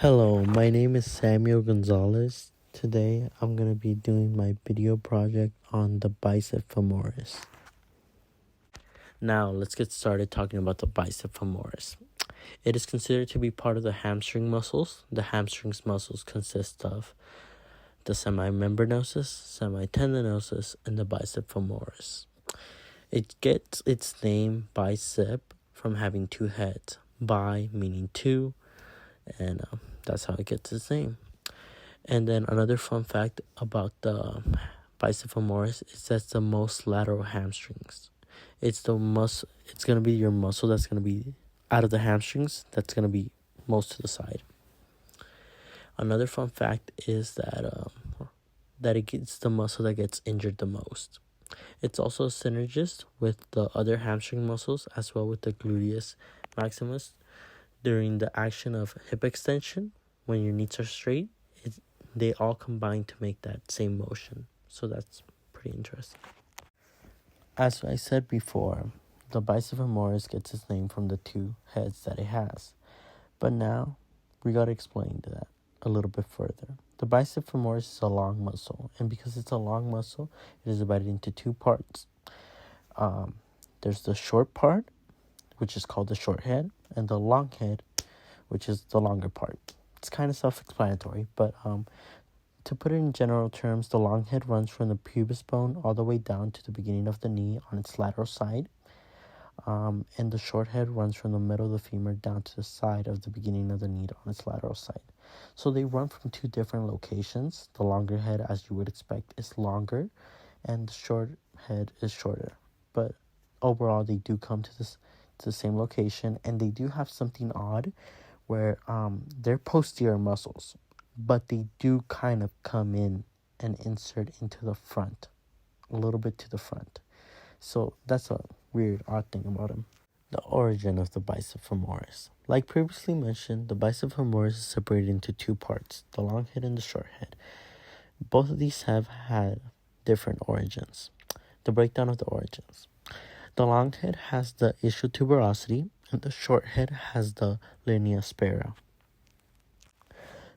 Hello, my name is Samuel Gonzalez. Today I'm going to be doing my video project on the bicep femoris. Now let's get started talking about the bicep femoris. It is considered to be part of the hamstring muscles. The hamstrings muscles consist of the semimembranosus, semitendinosus, and the bicep femoris. It gets its name bicep from having two heads. Bi meaning two, and that's how it gets its name. And then another fun fact about the bicep femoris is that's the most lateral hamstrings. It's gonna be your muscle that's gonna be out of the hamstrings. That's gonna be most to the side. Another fun fact is that it's the muscle that gets injured the most. It's also a synergist with the other hamstring muscles as well with the gluteus maximus during the action of hip extension. When your knees are straight, they all combine to make that same motion. So that's pretty interesting. As I said before, the bicep femoris gets its name from the two heads that it has. But now we got to explain that a little bit further. The bicep femoris is a long muscle, and because it's a long muscle, it is divided into two parts. There's the short part, which is called the short head, and the long head, which is the longer part. It's kind of self-explanatory, but to put it in general terms, the long head runs from the pubis bone all the way down to the beginning of the knee on its lateral side. And the short head runs from the middle of the femur down to the side of the beginning of the knee on its lateral side. So they run from two different locations. The longer head, as you would expect, is longer, and the short head is shorter. But overall, they do come to the same location, and they do have something odd where they're posterior muscles, but they do kind of come in and insert into the front, a little bit to the front. So that's a weird, odd thing about them. The origin of the bicep femoris. Like previously mentioned, the bicep femoris is separated into two parts, the long head and the short head. Both of these have had different origins. The breakdown of the origins. The long head has the ischial tuberosity, and the short head has the linea aspera.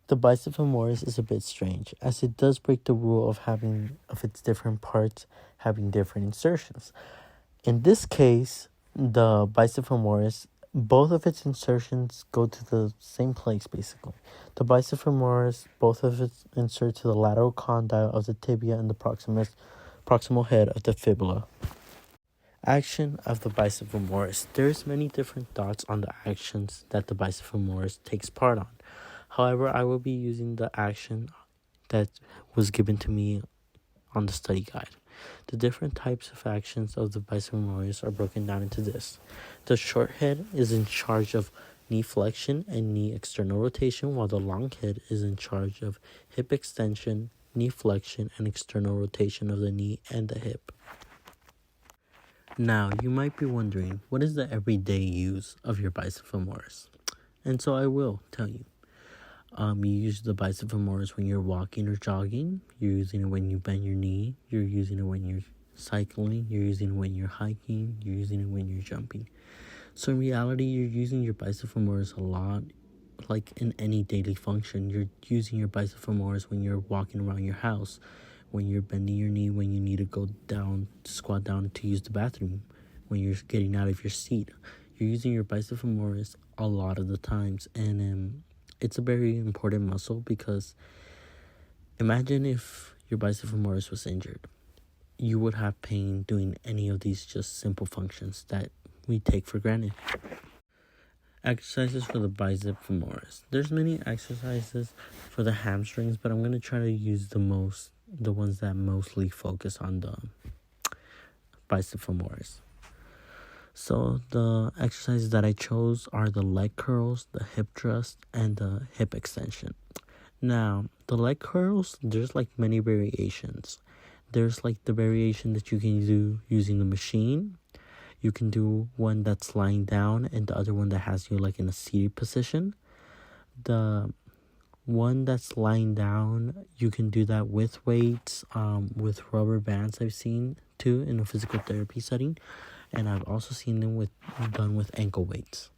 The bicep femoris is a bit strange, as it does break the rule of its different parts having different insertions. In this case, the bicep femoris, both of its insertions go to the same place, basically. The bicep femoris, both of its insert to the lateral condyle of the tibia and the proximal head of the fibula. Action of the bicep femoris. There's many different thoughts on the actions that the bicep femoris takes part on. However, I will be using the action that was given to me on the study guide. The different types of actions of the bicep femoris are broken down into this. The short head is in charge of knee flexion and knee external rotation, while the long head is in charge of hip extension, knee flexion, and external rotation of the knee and the hip. Now, you might be wondering, what is the everyday use of your bicep femoris? And so I will tell you. You use the bicep femoris when you're walking or jogging. You're using it when you bend your knee. You're using it when you're cycling. You're using it when you're hiking. You're using it when you're jumping. So in reality, you're using your bicep femoris a lot, like in any daily function. You're using your bicep femoris when you're walking around your house, when you're bending your knee, when you need to go down, squat down to use the bathroom, when you're getting out of your seat. You're using your bicep femoris a lot of the times, and it's a very important muscle because imagine if your bicep femoris was injured. You would have pain doing any of these just simple functions that we take for granted. Exercises for the bicep femoris. There's many exercises for the hamstrings, but I'm going to try to use the ones that mostly focus on the bicep femoris. So the exercises that I chose are the leg curls, the hip thrust, and the hip extension. Now, the leg curls, there's like many variations. There's like the variation that you can do using the machine. You can do one that's lying down and the other one that has you like in a seated position. The one that's lying down, you can do that with weights, with rubber bands I've seen too in a physical therapy setting. And I've also seen them done with ankle weights.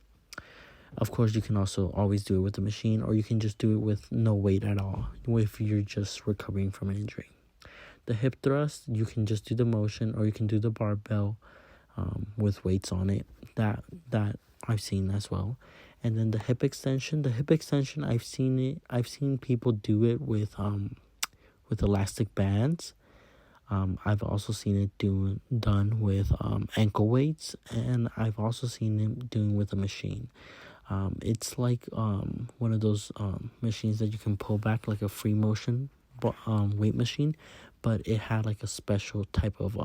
Of course, you can also always do it with the machine, or you can just do it with no weight at all if you're just recovering from an injury. The hip thrust, you can just do the motion, or you can do the barbell with weights on it. That I've seen as well. And then the hip extension, I've seen people do it with elastic bands. I've also seen it done with ankle weights, and I've also seen it doing with a machine. It's like one of those machines that you can pull back, like a free motion weight machine, but it had like a special type of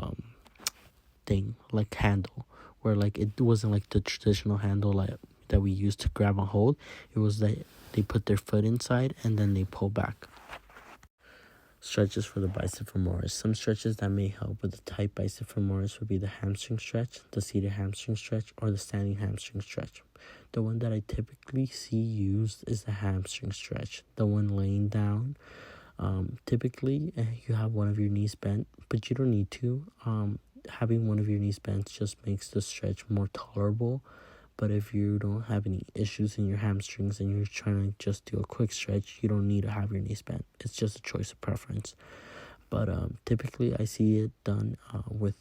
thing, like handle, where like it wasn't like the traditional handle like that we used to grab and hold. It was that they put their foot inside and then they pull back. Stretches for the bicep femoris. Some stretches that may help with the tight bicep femoris would be the hamstring stretch, the seated hamstring stretch, or the standing hamstring stretch. The one that I typically see used is the hamstring stretch, the one laying down. Typically, you have one of your knees bent, but you don't need to. Having one of your knees bent just makes the stretch more tolerable. But if you don't have any issues in your hamstrings and you're trying to just do a quick stretch, you don't need to have your knees bent. It's just a choice of preference. But typically I see it done with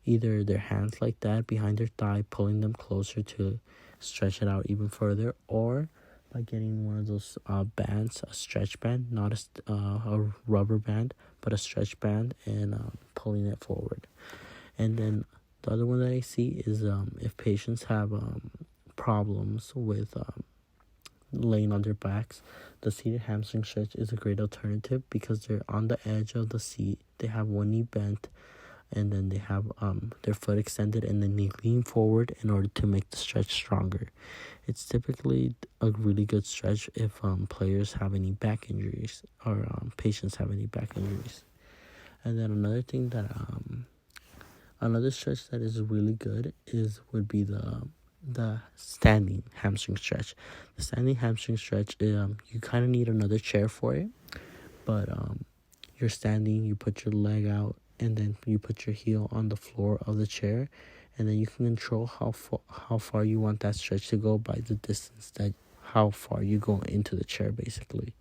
either their hands like that behind their thigh, pulling them closer to stretch it out even further, or by getting one of those bands, a stretch band, not a rubber band, but a stretch band, and pulling it forward. And then the other one that I see is if patients have problems with laying on their backs, the seated hamstring stretch is a great alternative because they're on the edge of the seat. They have one knee bent, and then they have their foot extended, and then they lean forward in order to make the stretch stronger. It's typically a really good stretch if players have any back injuries or patients have any back injuries. And then another stretch that is really good would be the standing hamstring stretch. The standing hamstring stretch, you kind of need another chair for it, but you're standing, you put your leg out, and then you put your heel on the floor of the chair, and then you can control how far you want that stretch to go by the distance how far you go into the chair, basically.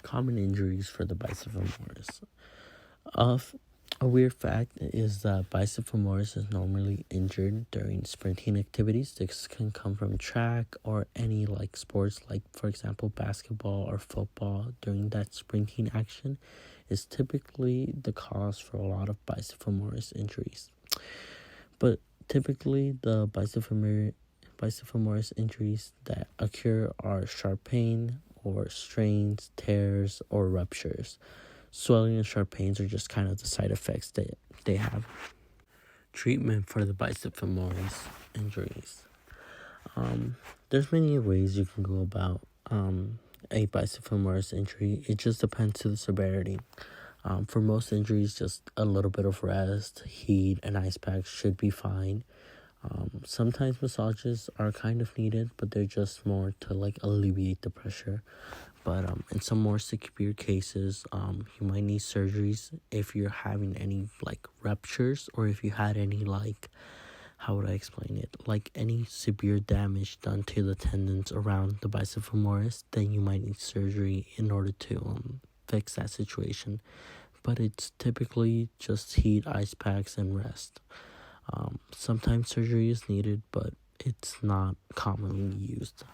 Common injuries for the bicep femoris. A weird fact is that bicep femoris is normally injured during sprinting activities. This can come from track or any like sports, like for example basketball or football. During that sprinting action is typically the cause for a lot of bicep femoris injuries. But typically the bicep femoris injuries that occur are sharp pain or strains, tears, or ruptures. Swelling and sharp pains are just kind of the side effects that they have. Treatment for the bicep femoris injuries. There's many ways you can go about a bicep femoris injury. It just depends to the severity. For most injuries, just a little bit of rest, heat, and ice packs should be fine. Sometimes massages are kind of needed, but they're just more to like alleviate the pressure. But in some more severe cases, you might need surgeries if you're having any like ruptures, or if you had any like, how would I explain it? Like any severe damage done to the tendons around the bicep femoris, then you might need surgery in order to fix that situation. But it's typically just heat, ice packs, and rest. Sometimes surgery is needed, but it's not commonly used.